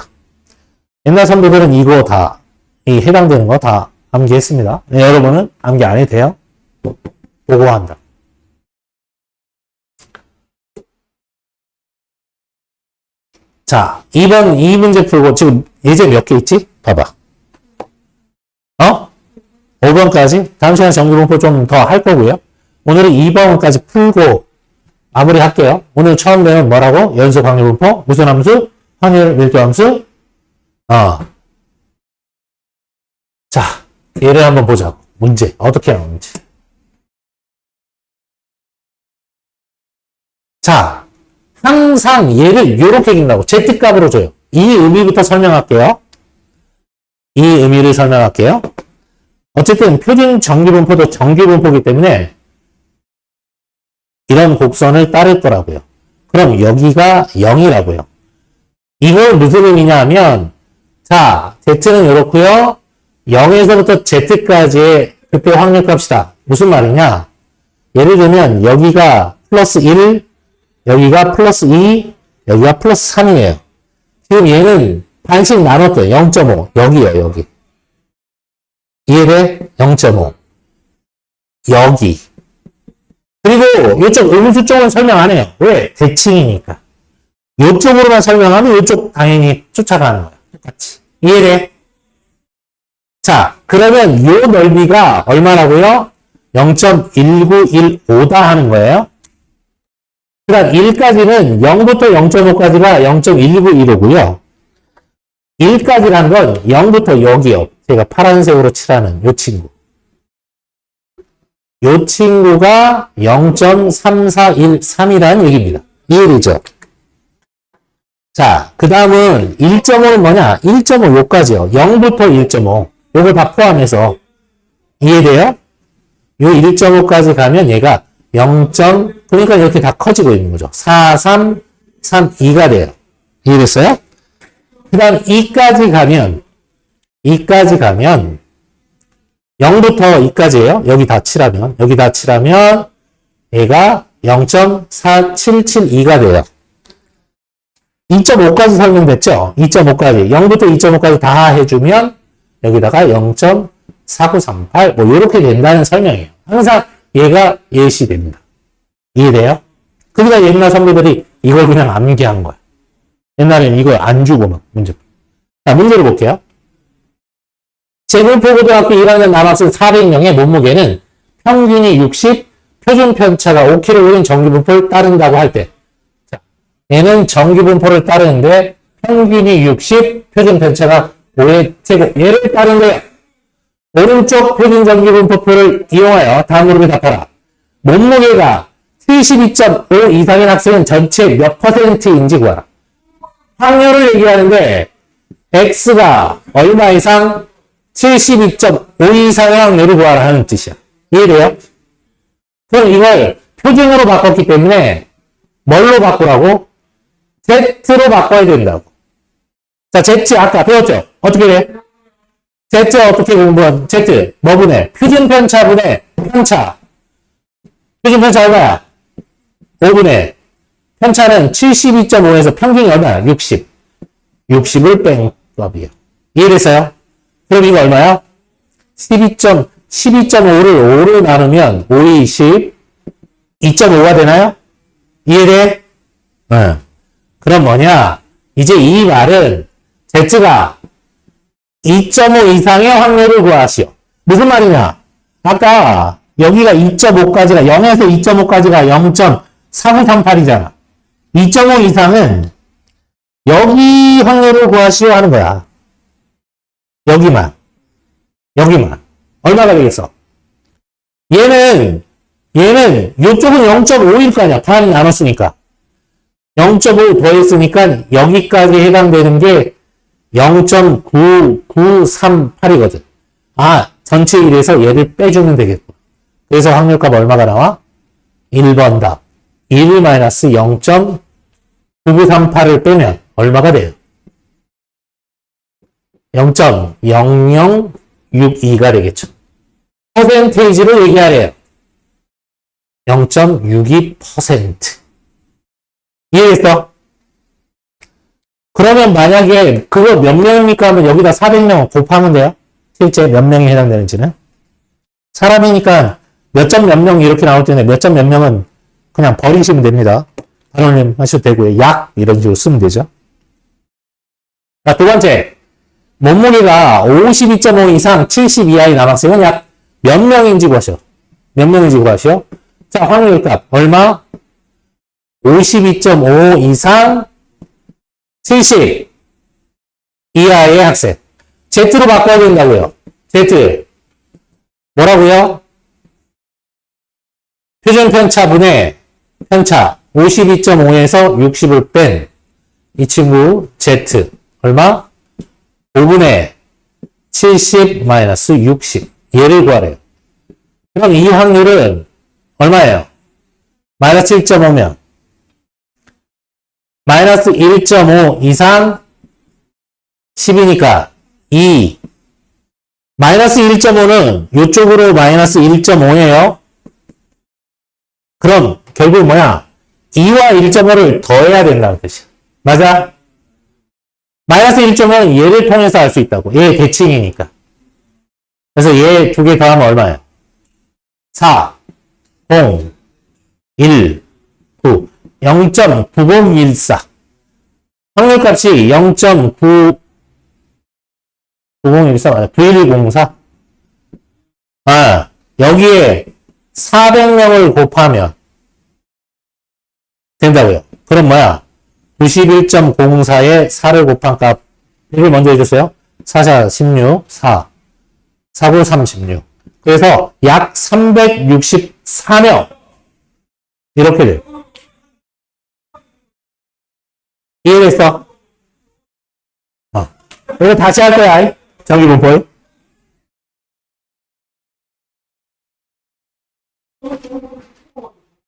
옛날 선배들은 이거 다, 이 해당되는 거 다 암기했습니다. 네, 여러분은 암기 안 해도 돼요. 보고한다. 자, 2번, 이 문제 풀고 지금 예제 몇 개 있지? 봐봐. 5번까지? 다음 시간에 정규분포 좀 더 할 거고요. 오늘은 2번까지 풀고 마무리 할게요. 오늘 처음 배운 뭐라고? 연속 확률분포, 무슨 함수? 확률 밀도함수. 자, 얘를 한번 보자고. 문제. 어떻게 나오는지. 자, 항상 얘를 이렇게 읽는다고. Z값으로 줘요. 이 의미부터 설명할게요. 이 의미를 설명할게요. 어쨌든 표준 정규분포도 정규분포이기 때문에 이런 곡선을 따를 거라고요. 그럼 여기가 0이라고요. 이건 무슨 의미냐 하면, 자, Z는 이렇고요. 0에서부터 Z까지의 그때 확률값이다. 무슨 말이냐? 예를 들면 여기가 플러스 1, 여기가 플러스 2, 여기가 플러스 3이에요. 지금 얘는 반씩 나눴대요. 0.5. 여기요, 여기. 이해돼? 0.5. 여기. 그리고 이쪽 음수 쪽은 설명 안 해요. 왜? 대칭이니까. 이쪽으로만 설명하면 이쪽 당연히 쫓아가는 거야. 똑같이. 이해돼? 자, 그러면 요 넓이가 얼마라고요? 0.1915다 하는 거예요. 그 다음 1까지는 0부터 0.5까지가 0.1915고요. 1까지라는 건 0부터 여기요. 제가 파란색으로 칠하는 요 친구. 요 친구가 0.3413이라는 얘기입니다. 이해되죠? 자, 그 다음은 1.5는 뭐냐? 1.5 요까지요. 0부터 1.5. 요걸 다 포함해서. 이해돼요? 요 1.5까지 가면 얘가 0. 그러니까 이렇게 다 커지고 있는 거죠. 4332가 돼요. 이해됐어요? 그 다음 2까지 가면 0부터 2까지예요. 여기 다 칠하면 얘가 0.4772가 돼요. 2.5까지 설명됐죠? 2.5까지. 0부터 2.5까지 다 해주면 여기다가 0.4938 뭐 이렇게 된다는 설명이에요. 항상 얘가 예시됩니다. 이해돼요? 그러니까 옛날 선배들이 이걸 그냥 암기한 거야. 옛날에는 이걸 안 주고 막 문제. 자, 문제를 볼게요. 제물포고등학교 1학년 남학생 400명의 몸무게는 평균이 60, 표준 편차가 5kg인 정규분포를 따른다고 할 때. 자, 얘는 정규분포를 따르는데 평균이 60, 표준 편차가 5의 제곱. 얘를 따른 거예요. 오른쪽 표준 정규분포표를 이용하여 다음으로 답하라. 몸무게가 72.5 이상인 학생은 전체 몇 %인지 구하라. 확률을 얘기하는데 X가 얼마 이상 72.5 이상의 확률을 구하라 하는 뜻이야. 이해돼요? 그럼 이걸 표준으로 바꿨기 때문에 뭘로 바꾸라고? Z로 바꿔야 된다고. 자, Z 아까 배웠죠? 어떻게 돼? Z 어떻게 공부한? Z 뭐분의? 표준편차분의 편차. 표준편차 얼마야? 5분의 편차는 72.5에서 평균이 얼마야? 60. 60을 뺀 값이에요. 이해됐어요? 그럼 이거 얼마야? 12.5를 5로 나누면 5이 10, 2.5가 되나요? 이해돼? 응. 그럼 뭐냐? 이제 이 말은 Z가 2.5 이상의 확률을 구하시오. 무슨 말이냐? 아까 여기가 2.5까지가 0에서 2.5까지가 0.4938이잖아. 2.5 이상은 여기 확률을 구하시오 하는 거야. 여기만. 얼마가 되겠어? 얘는 요쪽은 0.5일 거 아니야. 반 나눴으니까. 0.5 더했으니까 여기까지 해당되는 게 0.9938이거든. 아, 전체 1에서 얘를 빼주면 되겠고. 그래서 확률값 얼마가 나와? 1번 답. 1-0.9938을 빼면 얼마가 돼요? 0.0062가 되겠죠. 퍼센테이지를 얘기하래요. 0.62%. 이해했어? 그러면 만약에 그거 몇 명입니까 하면 여기다 400명 곱하면 돼요. 실제 몇 명이 해당되는지는. 사람이니까 몇 점 몇 명 이렇게 나올 텐데 몇 점 몇 명은 그냥 버리시면 됩니다. 단원님 하셔도 되고요. 약 이런 식으로 쓰면 되죠. 자, 두 번째. 몸무게가 52.5 이상 70 이하의 남학생은 약 몇 명인지 구하시오. 몇 명인지 구하시오. 자, 확률값 얼마? 52.5 이상 70 이하의 학생. Z로 바꿔야 된다고요. Z. 뭐라고요? 표준 편차분의 편차 52.5에서 60을 뺀 이 친구 Z. 얼마? 5분의 70 마이너스 60. 얘를 구하래요. 그럼 이 확률은 얼마예요? 마이너스 1.5면 마이너스 1.5 이상 10이니까 2. 마이너스 1.5는 이쪽으로 마이너스 1.5예요. 그럼 결국 뭐야? 2와 1.5를 더해야 된다는 뜻이야. 맞아? 마이너스 1.5는 얘를 통해서 알 수 있다고. 얘 대칭이니까. 그래서 얘 두 개 더하면 얼마예요? 4, 0, 1, 9, 0.9014. 확률값이 0.9014 맞아. 9104. 아, 여기에 400명을 곱하면 된다고요. 그럼 뭐야? 91.04에 4를 곱한 값. 이걸 먼저 해주세요. 4자 16, 4. 4구 36. 그래서 약 364명. 이렇게 돼요. 이해됐어? 이거 다시 할 거야. 정기분포.